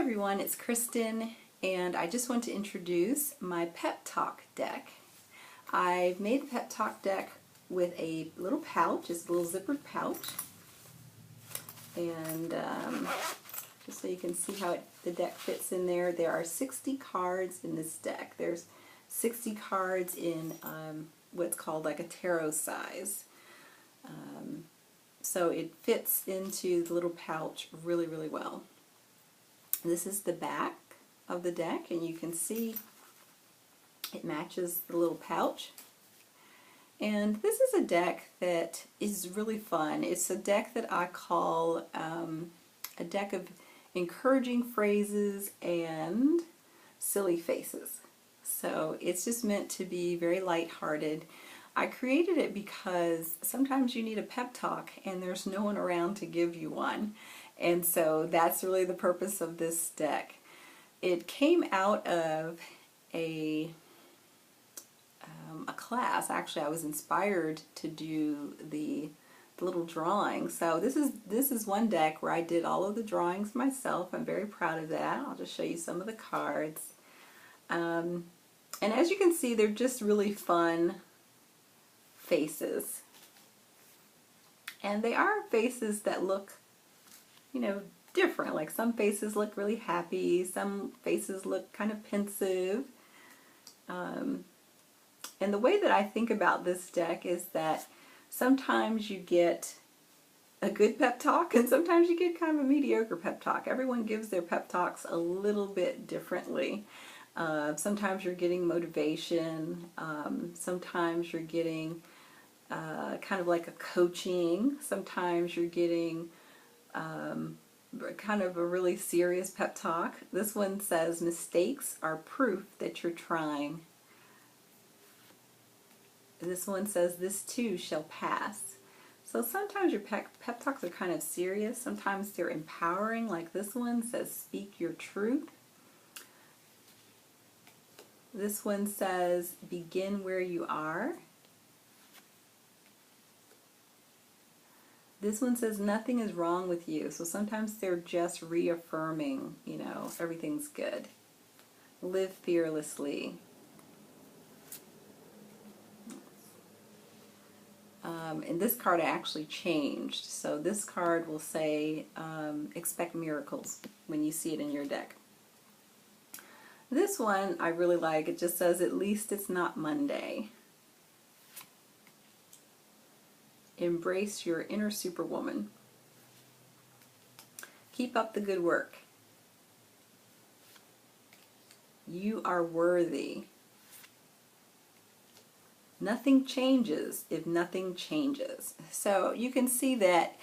everyone, it's Kristen, and I just want to introduce my Pep Talk deck. I've made the Pep Talk deck with a little pouch, it's a little zippered pouch, and just so you can see how the deck fits in there, there are 60 cards in this deck. There's 60 cards in what's called like a tarot size. So it fits into the little pouch really, really well. This is the back of the deck, and you can see it matches the little pouch. And this is a deck that is really fun. It's a deck that I call a deck of encouraging phrases and silly faces. So it's just meant to be very lighthearted. I created it because sometimes you need a pep talk and there's no one around to give you one. And so that's really the purpose of this deck. It came out of a class. Actually, I was inspired to do the little drawing. So this is one deck where I did all of the drawings myself. I'm very proud of that. I'll just show you some of the cards. And as you can see, they're just really fun faces. And they are faces that look, you know, different. Like some faces look really happy, some faces look kind of pensive. And the way that I think about this deck is that sometimes you get a good pep talk and sometimes you get kind of a mediocre pep talk. Everyone gives their pep talks a little bit differently. Sometimes you're getting motivation, sometimes you're getting kind of like a coaching, sometimes you're getting kind of a really serious pep talk. This one says, mistakes are proof that you're trying. This one says, this too shall pass. So sometimes your pep talks are kind of serious, sometimes they're empowering, like this one says, speak your truth. This one says, begin where you are. This one says, nothing is wrong with you. So sometimes they're just reaffirming, you know, everything's good. Live fearlessly. And this card I actually changed. So this card will say, expect miracles when you see it in your deck. This one I really like. It just says, at least it's not Monday. Embrace your inner superwoman. Keep up the good work. You are worthy. Nothing changes if nothing changes. So you can see that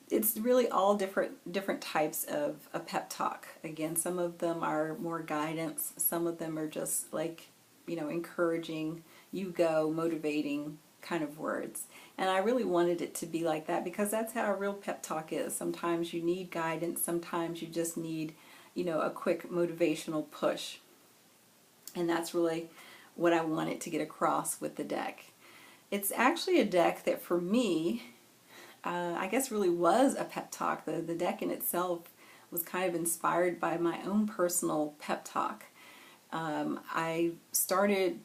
it's really all different types of a pep talk. Again, some of them are more guidance, some of them are just like, you know, encouraging, you go, motivating kind of words. And I really wanted it to be like that because that's how a real pep talk is. Sometimes you need guidance, sometimes you just need, you know, a quick motivational push. And that's really what I wanted to get across with the deck. It's actually a deck that for me, I guess really was a pep talk. The deck in itself was kind of inspired by my own personal pep talk. I started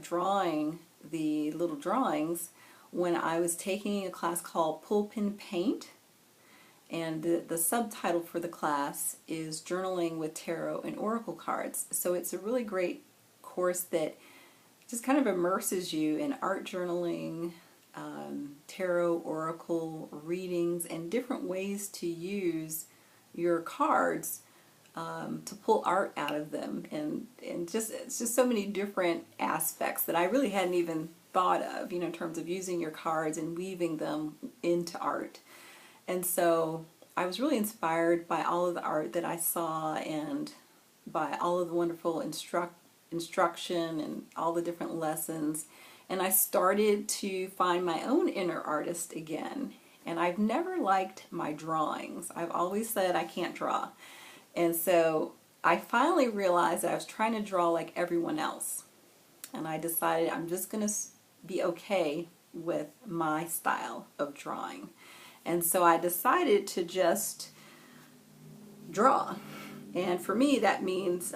drawing the little drawings when I was taking a class called Pull Pin Paint, and the subtitle for the class is Journaling with Tarot and Oracle Cards. So it's a really great course that just kind of immerses you in art journaling, tarot, oracle readings, and different ways to use your cards to pull art out of them, and just it's just so many different aspects that I really hadn't even thought of, you know, in terms of using your cards and weaving them into art. And so I was really inspired by all of the art that I saw and by all of the wonderful instruction and all the different lessons. And I started to find my own inner artist again. And I've never liked my drawings. I've always said I can't draw. And so I finally realized that I was trying to draw like everyone else. And I decided I'm just going to be okay with my style of drawing. And so I decided to just draw. And for me, that means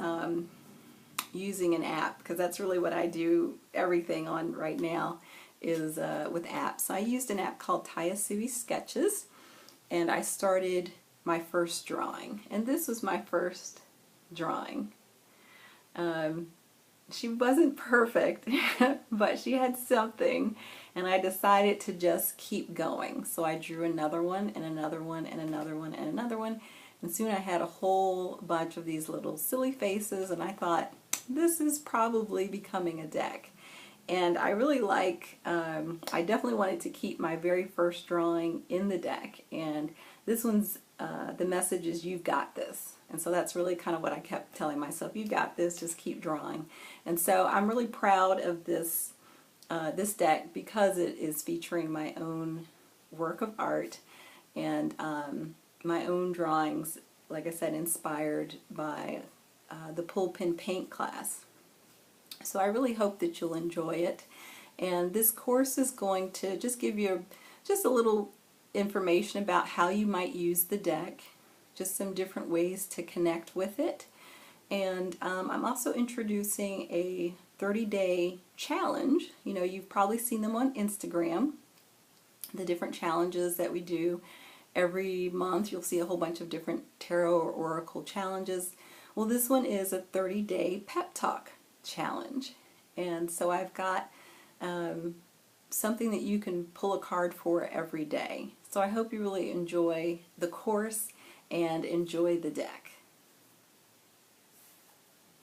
using an app, because that's really what I do everything on right now is with apps. I used an app called Tayasui Sketches, and I started my first drawing. And this was my first drawing. She wasn't perfect, but she had something, and I decided to just keep going. So I drew another one, and another one, and another one, and another one, and soon I had a whole bunch of these little silly faces, and I thought, this is probably becoming a deck. And I really like, I definitely wanted to keep my very first drawing in the deck, and this one's, the message is, you've got this. And so that's really kind of what I kept telling myself, you got this, just keep drawing. And so I'm really proud of this, this deck, because it is featuring my own work of art and my own drawings, like I said, inspired by the Pull Pen Paint class. So I really hope that you'll enjoy it. And this course is going to just give you just a little information about how you might use the deck, just some different ways to connect with it. And I'm also introducing a 30-day challenge. You know, you've probably seen them on Instagram, the different challenges that we do every month. You'll see a whole bunch of different tarot or oracle challenges. Well, this one is a 30-day pep talk challenge. And so I've got something that you can pull a card for every day. So I hope you really enjoy the course and enjoy the deck.